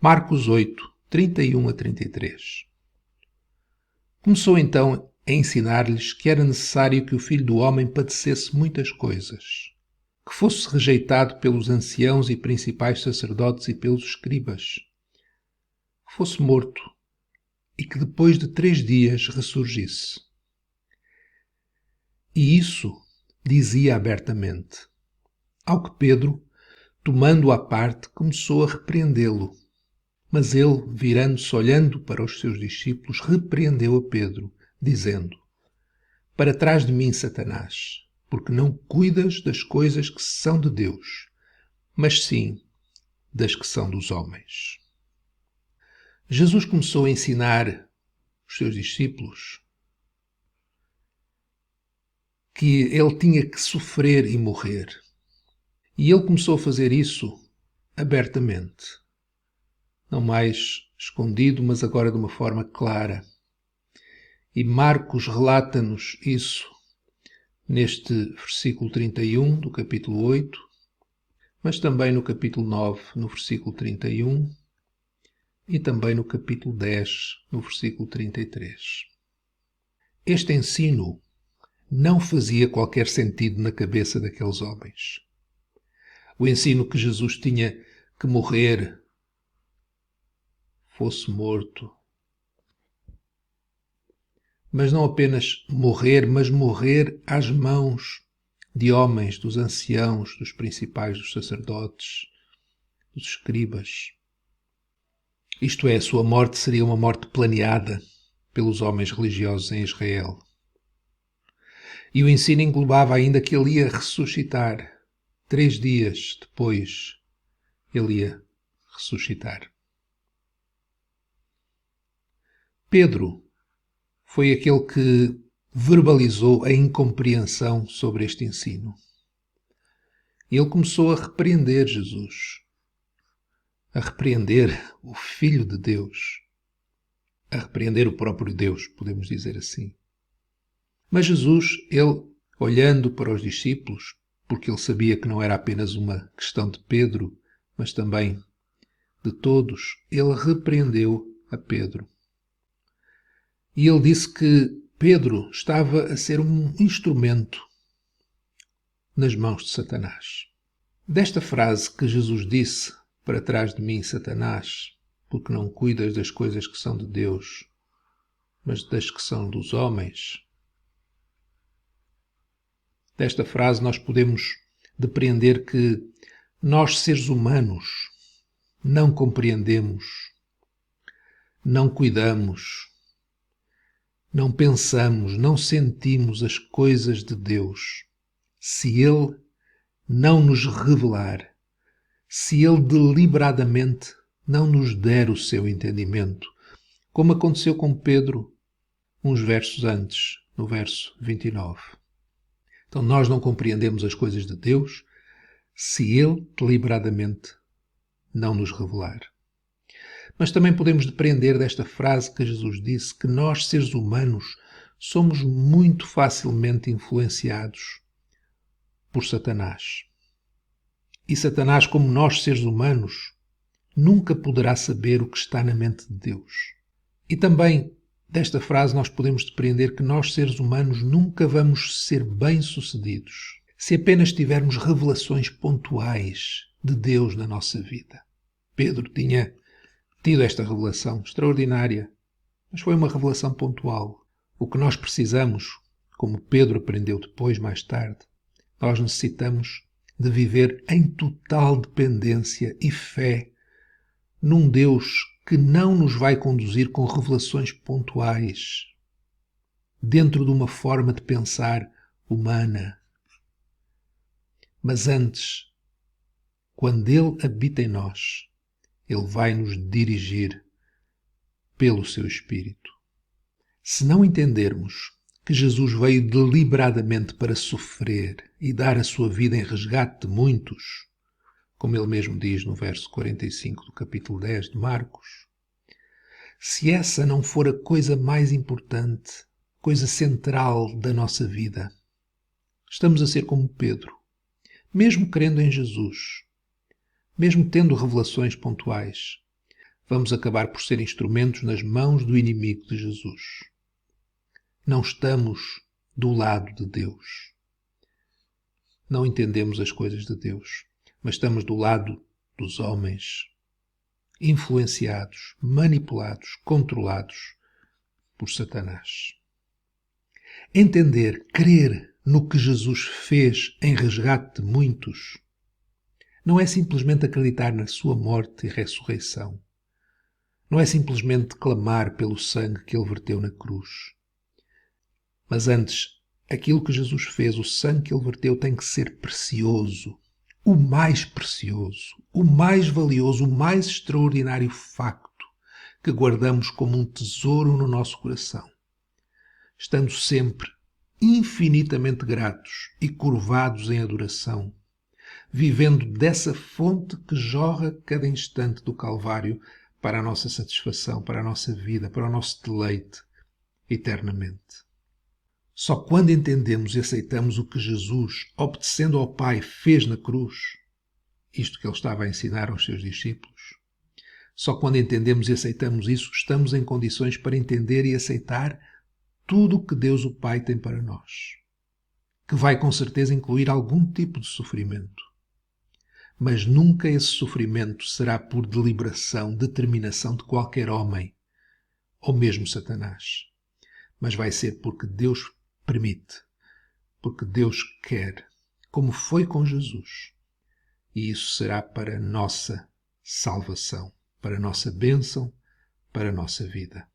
Marcos 8, 31 a 33. Começou então a ensinar-lhes que era necessário que o Filho do Homem padecesse muitas coisas, que fosse rejeitado pelos anciãos e principais sacerdotes e pelos escribas, que fosse morto e que depois de 3 dias ressurgisse. E isso dizia abertamente, ao que Pedro, tomando-o à parte, começou a repreendê-lo. Mas ele, virando-se, olhando para os seus discípulos, repreendeu a Pedro, dizendo: Para trás de mim, Satanás, porque não cuidas das coisas que são de Deus, mas sim das que são dos homens. Jesus começou a ensinar os seus discípulos que ele tinha que sofrer e morrer. E ele começou a fazer isso abertamente. Não mais escondido, mas agora de uma forma clara. E Marcos relata-nos isso neste versículo 31 do capítulo 8, mas também no capítulo 9, no versículo 31, e também no capítulo 10, no versículo 33. Este ensino não fazia qualquer sentido na cabeça daqueles homens. O ensino que Jesus tinha que morrer, fosse morto. Mas não apenas morrer, mas morrer às mãos de homens, dos anciãos, dos principais, dos sacerdotes, dos escribas. Isto é, a sua morte seria uma morte planeada pelos homens religiosos em Israel. E o ensino englobava ainda que ele ia ressuscitar. 3 dias depois, ele ia ressuscitar. Pedro foi aquele que verbalizou a incompreensão sobre este ensino. Ele começou a repreender Jesus, a repreender o Filho de Deus, a repreender o próprio Deus, podemos dizer assim. Mas Jesus, ele, olhando para os discípulos, porque ele sabia que não era apenas uma questão de Pedro, mas também de todos, ele repreendeu a Pedro. E ele disse que Pedro estava a ser um instrumento nas mãos de Satanás. Desta frase que Jesus disse, para trás de mim, Satanás, porque não cuidas das coisas que são de Deus, mas das que são dos homens, desta frase nós podemos depreender que nós, seres humanos, não compreendemos, não cuidamos, não pensamos, não sentimos as coisas de Deus, se Ele não nos revelar, se Ele deliberadamente não nos der o seu entendimento, como aconteceu com Pedro uns versos antes, no verso 29. Então nós não compreendemos as coisas de Deus se Ele deliberadamente não nos revelar. Mas também podemos depreender desta frase que Jesus disse que nós, seres humanos, somos muito facilmente influenciados por Satanás. E Satanás, como nós, seres humanos, nunca poderá saber o que está na mente de Deus. E também desta frase nós podemos depreender que nós, seres humanos, nunca vamos ser bem-sucedidos se apenas tivermos revelações pontuais de Deus na nossa vida. Pedro tinha tido esta revelação extraordinária, mas foi uma revelação pontual. O que nós precisamos, como Pedro aprendeu depois, mais tarde, nós necessitamos de viver em total dependência e fé num Deus que não nos vai conduzir com revelações pontuais, dentro de uma forma de pensar humana. Mas antes, quando Ele habita em nós, Ele vai nos dirigir pelo seu Espírito. Se não entendermos que Jesus veio deliberadamente para sofrer e dar a sua vida em resgate de muitos, como ele mesmo diz no verso 45 do capítulo 10 de Marcos, se essa não for a coisa mais importante, coisa central da nossa vida, estamos a ser como Pedro, mesmo crendo em Jesus, mesmo tendo revelações pontuais, vamos acabar por ser instrumentos nas mãos do inimigo de Jesus. Não estamos do lado de Deus. Não entendemos as coisas de Deus, mas estamos do lado dos homens, influenciados, manipulados, controlados por Satanás. Entender, crer no que Jesus fez em resgate de muitos, não é simplesmente acreditar na sua morte e ressurreição. Não é simplesmente clamar pelo sangue que ele verteu na cruz. Mas antes, aquilo que Jesus fez, o sangue que ele verteu, tem que ser precioso. O mais precioso, o mais valioso, o mais extraordinário facto que guardamos como um tesouro no nosso coração, estando sempre infinitamente gratos e curvados em adoração, vivendo dessa fonte que jorra cada instante do Calvário para a nossa satisfação, para a nossa vida, para o nosso deleite eternamente. Só quando entendemos e aceitamos o que Jesus, obedecendo ao Pai, fez na cruz, isto que ele estava a ensinar aos seus discípulos, só quando entendemos e aceitamos isso, estamos em condições para entender e aceitar tudo o que Deus o Pai tem para nós, que vai com certeza incluir algum tipo de sofrimento. Mas nunca esse sofrimento será por deliberação, determinação de qualquer homem, ou mesmo Satanás. Mas vai ser porque Deus permite, porque Deus quer, como foi com Jesus. E isso será para a nossa salvação, para a nossa bênção, para a nossa vida.